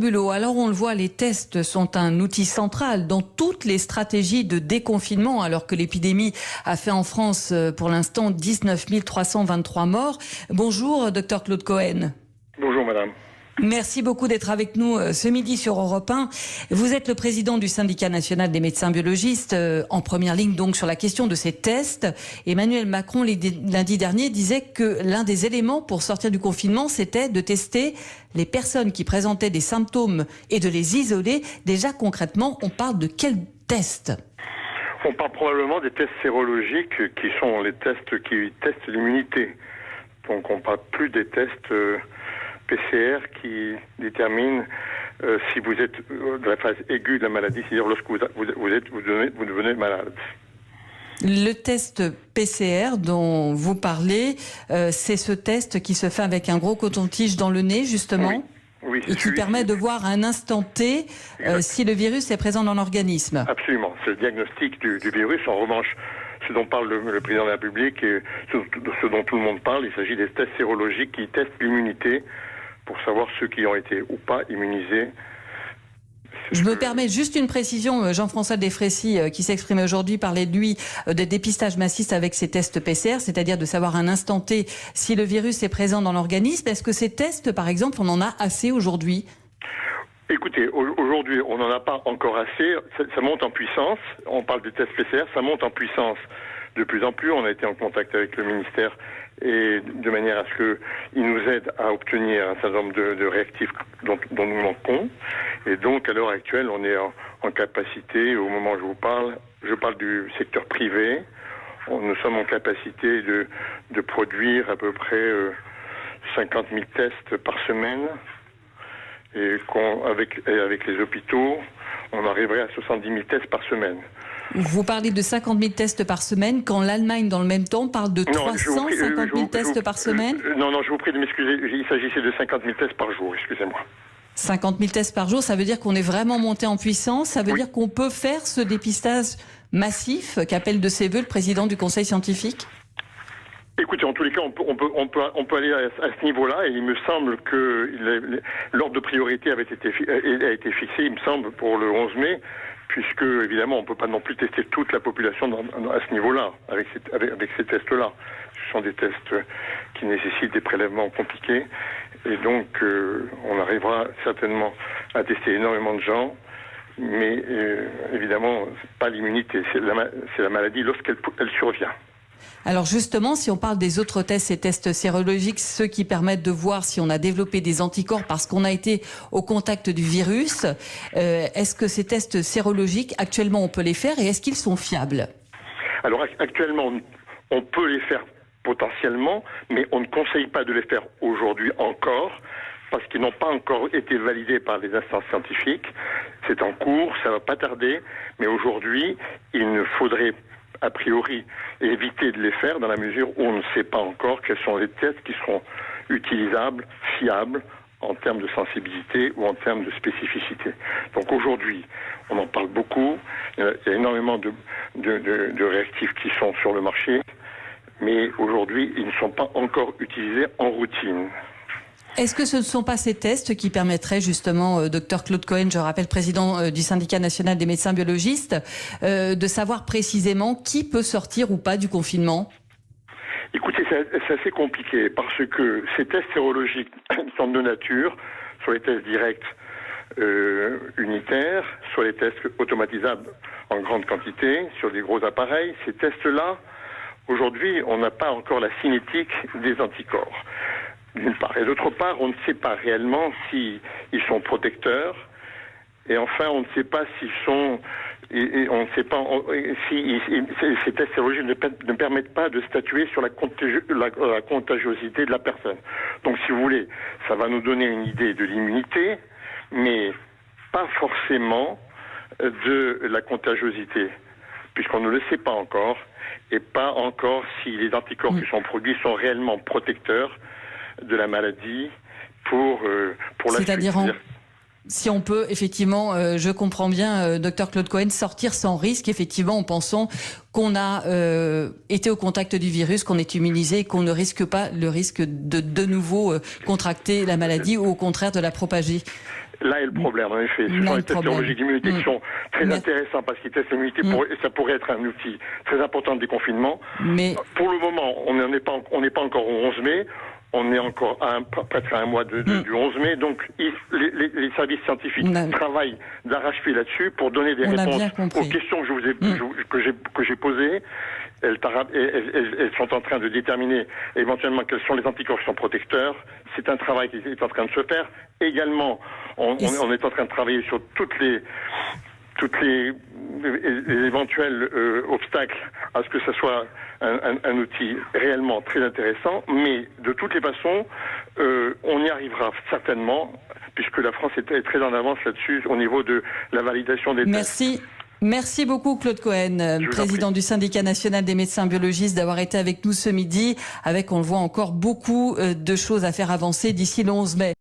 Bulot, alors on le voit, les tests sont un outil central dans toutes les stratégies de déconfinement, alors que l'épidémie a fait en France pour l'instant 19 323 morts. Bonjour, Dr Claude Cohen. Bonjour madame. Merci beaucoup d'être avec nous ce midi sur Europe 1. Vous êtes le président du syndicat national des médecins biologistes, en première ligne donc sur la question de ces tests. Emmanuel Macron, lundi dernier, disait que l'un des éléments pour sortir du confinement, c'était de tester les personnes qui présentaient des symptômes et de les isoler. Déjà concrètement, on parle de quels tests ? On parle probablement des tests sérologiques qui sont les tests qui testent l'immunité. Donc on ne parle plus des tests PCR qui déterminent si vous êtes dans la phase aiguë de la maladie, c'est-à-dire lorsque vous devenez malade. Le test PCR dont vous parlez, c'est ce test qui se fait avec un gros coton-tige dans le nez, justement, oui, et qui permet de voir à un instant T si le virus est présent dans l'organisme. Absolument, c'est le diagnostic du virus. En revanche, ce dont parle le président de la République et ce dont tout le monde parle, il s'agit des tests sérologiques qui testent l'immunité pour savoir ceux qui ont été ou pas immunisés. Je me permets juste une précision. Jean-François Delfraissy, qui s'exprimait aujourd'hui, parlait de lui de dépistage massif avec ces tests PCR, c'est-à-dire de savoir à un instant T si le virus est présent dans l'organisme. Est-ce que ces tests, par exemple, on en a assez aujourd'hui ? Écoutez, aujourd'hui, on n'en a pas encore assez. Ça monte en puissance. On parle des tests PCR, ça monte en puissance de plus en plus. On a été en contact avec le ministère et de manière à ce qu'il nous aide à obtenir un certain nombre de réactifs dont nous manquons. Et donc, à l'heure actuelle, on est en capacité, au moment où je parle du secteur privé, nous sommes en capacité de produire à peu près 50 000 tests par semaine. Et avec les hôpitaux, on arriverait à 70 000 tests par semaine. Vous parlez de 50 000 tests par semaine, quand l'Allemagne, dans le même temps, parle de 350 000 tests par semaine ? Non, je vous prie de m'excuser, il s'agissait de 50 000 tests par jour, excusez-moi. 50 000 tests par jour, ça veut dire qu'on est vraiment monté en puissance, ça veut dire qu'on peut faire ce dépistage massif qu'appelle de ses voeux le président du Conseil scientifique ? Écoutez, en tous les cas, on peut aller à ce niveau-là, et il me semble que l'ordre de priorité a été fixé, il me semble, pour le 11 mai, puisque, évidemment, on ne peut pas non plus tester toute la population à ce niveau-là, avec ces tests-là. Ce sont des tests qui nécessitent des prélèvements compliqués, et donc on arrivera certainement à tester énormément de gens, mais évidemment, pas l'immunité, c'est la maladie lorsqu'elle survient. Alors justement, si on parle des autres tests, ces tests sérologiques, ceux qui permettent de voir si on a développé des anticorps parce qu'on a été au contact du virus, est-ce que ces tests sérologiques, actuellement, on peut les faire et est-ce qu'ils sont fiables ? Alors actuellement, on peut les faire potentiellement, mais on ne conseille pas de les faire aujourd'hui encore, parce qu'ils n'ont pas encore été validés par les instances scientifiques. C'est en cours, ça ne va pas tarder, mais aujourd'hui, il ne faudrait a priori éviter de les faire dans la mesure où on ne sait pas encore quels sont les tests qui seront utilisables, fiables, en termes de sensibilité ou en termes de spécificité. Donc aujourd'hui, on en parle beaucoup, il y a énormément de réactifs qui sont sur le marché, mais aujourd'hui, ils ne sont pas encore utilisés en routine. Est-ce que ce ne sont pas ces tests qui permettraient justement, Dr Claude Cohen, je rappelle président du syndicat national des médecins biologistes, de savoir précisément qui peut sortir ou pas du confinement ? Écoutez, c'est assez compliqué parce que ces tests sérologiques sont de nature, soit les tests directs unitaires, soit les tests automatisables en grande quantité, sur des gros appareils. Ces tests-là, aujourd'hui, on n'a pas encore la cinétique des anticorps. D'une part. Et d'autre part, on ne sait pas réellement s'ils sont protecteurs. Et enfin, on ne sait pas s'ils sont... Et on ne sait pas si ces tests sérologiques ne permettent pas de statuer sur la contagiosité de la personne. Donc, si vous voulez, ça va nous donner une idée de l'immunité, mais pas forcément de la contagiosité, puisqu'on ne le sait pas encore, et pas encore si les anticorps qui sont produits sont réellement protecteurs de la maladie pour la suite. C'est-à-dire si on peut, effectivement, je comprends bien, Dr Claude Cohen, sortir sans risque, effectivement, en pensant qu'on a été au contact du virus, qu'on est immunisé et qu'on ne risque pas le risque de nouveau contracter la maladie ou au contraire de la propager. là est le problème, en effet. Ce sont les tests sérologiques d'immunité qui sont très intéressants parce qu'ils testent l'immunité et ça pourrait être un outil très important de déconfinement. Mais pour le moment, on n'est pas encore au 11 mai. On est encore presque à un mois du 11 mai, donc les services scientifiques travaillent d'arrache-pied là-dessus pour donner des réponses aux questions que j'ai posées. Elles sont en train de déterminer éventuellement quels sont les anticorps qui sont protecteurs. C'est un travail qui est en train de se faire. Également, on est en train de travailler sur toutes les éventuels obstacles à ce que ce soit un outil réellement très intéressant, mais de toutes les façons, on y arrivera certainement, puisque la France est très en avance là-dessus au niveau de la validation des tests. Merci beaucoup Claude Cohen, président du syndicat national des médecins biologistes, d'avoir été avec nous ce midi, avec, on le voit, encore beaucoup de choses à faire avancer d'ici le 11 mai.